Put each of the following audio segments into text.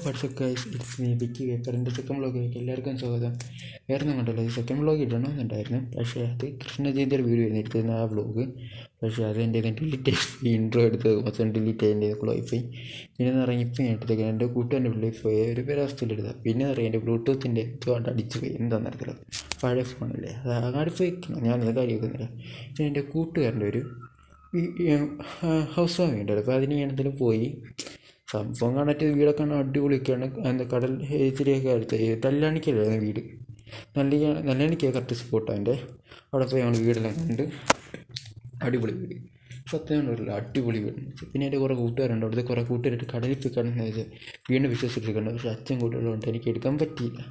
WhatsApp guys, it's me Vicky വേക്കറിൻ്റെ second വ്ളോഗിലേക്ക് എല്ലാവർക്കും സ്വാഗതം. വേറെ ഒന്നും കണ്ടല്ലോ, സെക്കൻഡ് വ്ളോഗ് ഇടണമെന്നുണ്ടായിരുന്നു, പക്ഷേ അത് കൃഷ്ണജയന്തിയുടെ വീഡിയോ എടുത്തിരുന്ന ആ വ്ളോഗ്. പക്ഷേ അത് എൻ്റെ ഡിലീറ്റ് ഇൻട്രോ എടുത്ത് മൊത്തം ഡിലീറ്റ് ചെയ്യേണ്ടി വൈഫൈ. പിന്നെ ഇറങ്ങി ഇപ്പം ഞാൻ എടുത്തേക്കാൻ എൻ്റെ കൂട്ടുകാരൻ്റെ പിള്ളേർ പോയി ഒരു പേരവസ്ഥയിലെടുത്താൽ പിന്നെ അറിയാം എൻ്റെ ബ്ലൂടൂത്തിൻ്റെ ഇതുകൊണ്ട് അടിച്ച് പോയി. എന്താണെന്ന് അറിയത്തില്ല, പഴയ ഫോണല്ലേ, അത് അങ്ങാടി പോയി ഞാനത് കാര്യമൊക്കുന്നില്ല. പിന്നെ എൻ്റെ കൂട്ടുകാരൻ്റെ ഒരു ഹൗസ് വാമിങ് ഉണ്ട്, അപ്പോൾ അതിന് ഞാൻ എന്തെങ്കിലും പോയി സംഭവം കാണാറ്റ് വീടൊക്കെ കാണാൻ അടിപൊളിയൊക്കെയാണ്. എന്താ കടൽ ഇച്ചിരിയൊക്കെ അടുത്ത് കല്യാണിക്കല്ലായിരുന്നു വീട്, നല്ലാണിക്കാണ് കറക്റ്റ് സ്പോട്ടാണ് എൻ്റെ. അവിടെ പോയി ഞങ്ങൾ വീടെല്ലാം കണ്ട് അടിപൊളി വീട്, സത്യം കണ്ടില്ല അടിപൊളി വീട്. പിന്നെ എൻ്റെ കുറേ കൂട്ടുകാരുണ്ട്, അവിടുത്തെ കുറേ കൂട്ടുകാരായിട്ട് കടലിൽ പോയി കാണുന്ന വെച്ചാൽ വീണ്ടും വിശ്വസിച്ചിട്ടുണ്ട്. പക്ഷേ അച്ഛൻ കൂട്ടുകാരുണ്ട്, എനിക്ക് എടുക്കാൻ പറ്റിയില്ല.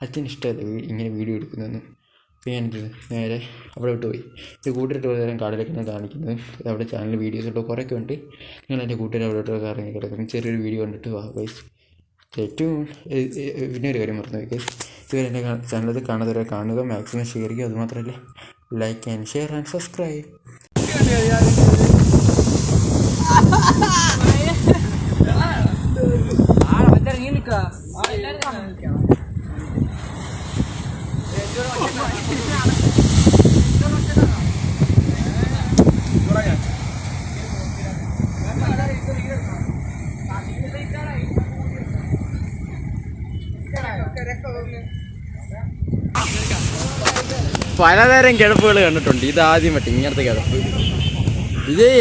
അച്ഛൻ ഇഷ്ടമല്ല ഇങ്ങനെ വീഡിയോ എടുക്കുന്നതെന്ന്. അപ്പോൾ ഞാനെന്ത് നേരെ അവിടെ വിട്ട് പോയി. എൻ്റെ കൂട്ടുകാരായിട്ട് കുറേ നേരം കടലൊക്കെയാണ് കാണിക്കുന്നത്. അവിടെ ചാനൽ വീഡിയോസൊക്കെ കുറേയൊക്കെ ഉണ്ട്. നിങ്ങൾ എൻ്റെ കൂട്ടുകാർ അവിടെ ഇറങ്ങി കിടക്കുന്നു. ചെറിയൊരു വീഡിയോ കണ്ടിട്ട് വാ ഗൈസ്. ഏറ്റവും പിന്നെ ഒരു കാര്യം പറഞ്ഞു ഗൈസ്, ഇതുവരെ എൻ്റെ ചാനലത് കാണാത്തവരെ കാണുക, മാക്സിമം ഷെയർ ചെയ്യുക. അതുമാത്രമല്ല like and share and subscribe. പലതരം കിടപ്പുകൾ കണ്ടിട്ടുണ്ട്, ഇതാദ്യം പറ്റും ഇങ്ങനത്തെ കിടപ്പ്. ഇതേ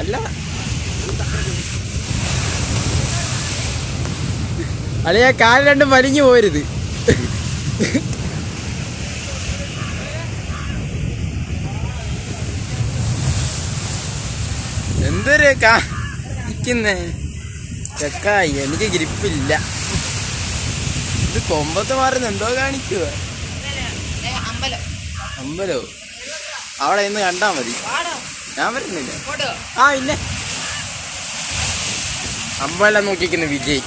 അല്ല അളിയ കാല് രണ്ടും വലിഞ്ഞു പോരുത്. എന്തൊരു കാണിക്കുന്നേ ചെക്കായി, എനിക്ക് ഗ്രിപ്പില്ല. ഇത് കൊമ്പത്ത് മാറുന്ന എന്തോ കാണിക്കുക. അമ്പലോ അവിടെ ഇന്ന് കണ്ടാ മതി, ഞാൻ വരുന്നില്ല. ആ ഇല്ല, അമ്പലം നോക്കിക്കുന്നു വിജയ്.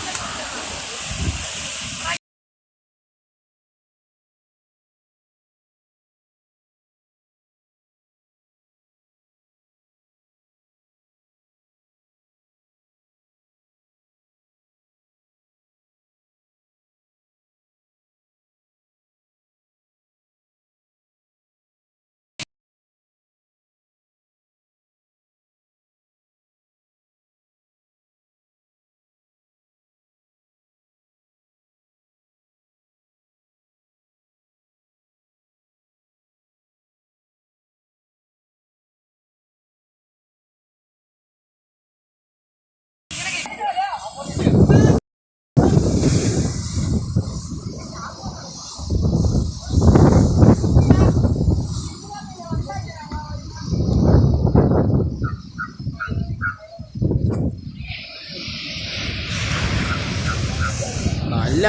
നല്ല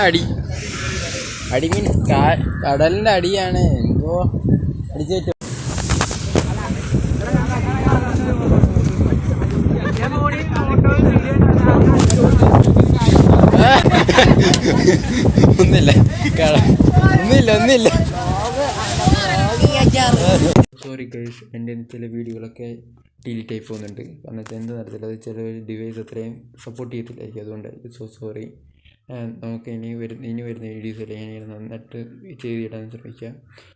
അടി മീൻസ് കടലിൻ്റെ അടിയാണ്, എന്തോ അടിച്ചേറ്റ. ഒന്നില്ല സോറി ഗൈസ്, എൻ്റെ ചില വീഡിയോകളൊക്കെ ഡിലീറ്റ് ആയി പോകുന്നുണ്ട്. കാരണം വെച്ചാൽ എന്ത് നടത്തില്ല, അത് ചില ഡിവൈസ് അത്രയും സപ്പോർട്ട് ചെയ്യത്തില്ലായിരിക്കും, അതുകൊണ്ടായിരിക്കും. സോറി. നമുക്ക് ഇനി വരുന്ന വീഡിയോസിൽ ഞാൻ നന്നായിട്ട് ചെയ്തിടാൻ ശ്രമിക്കാം.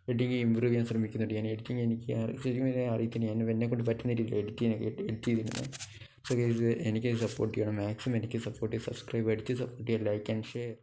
എഡിറ്റിംഗ് ഇമ്പ്രൂവ് ചെയ്യാൻ ശ്രമിക്കുന്നുണ്ട്. ഞാൻ എഡിറ്റിംഗ് എനിക്ക് ശരിക്കും അറിയത്തില്ല, ഞാൻ എന്നെക്കൊണ്ട് പറ്റുന്ന രീതിയിൽ എഡിറ്റ് ചെയ്തിരുന്നത്. സോ ഗൈസ്, എനിക്ക് സപ്പോർട്ട് ചെയ്യണം, മാക്സിമം എനിക്ക് സപ്പോർട്ട് ചെയ്ത് സബ്സ്ക്രൈബ് അടിച്ച് സപ്പോർട്ട് ചെയ്യുക, ലൈക്ക് ആൻഡ് ഷെയർ.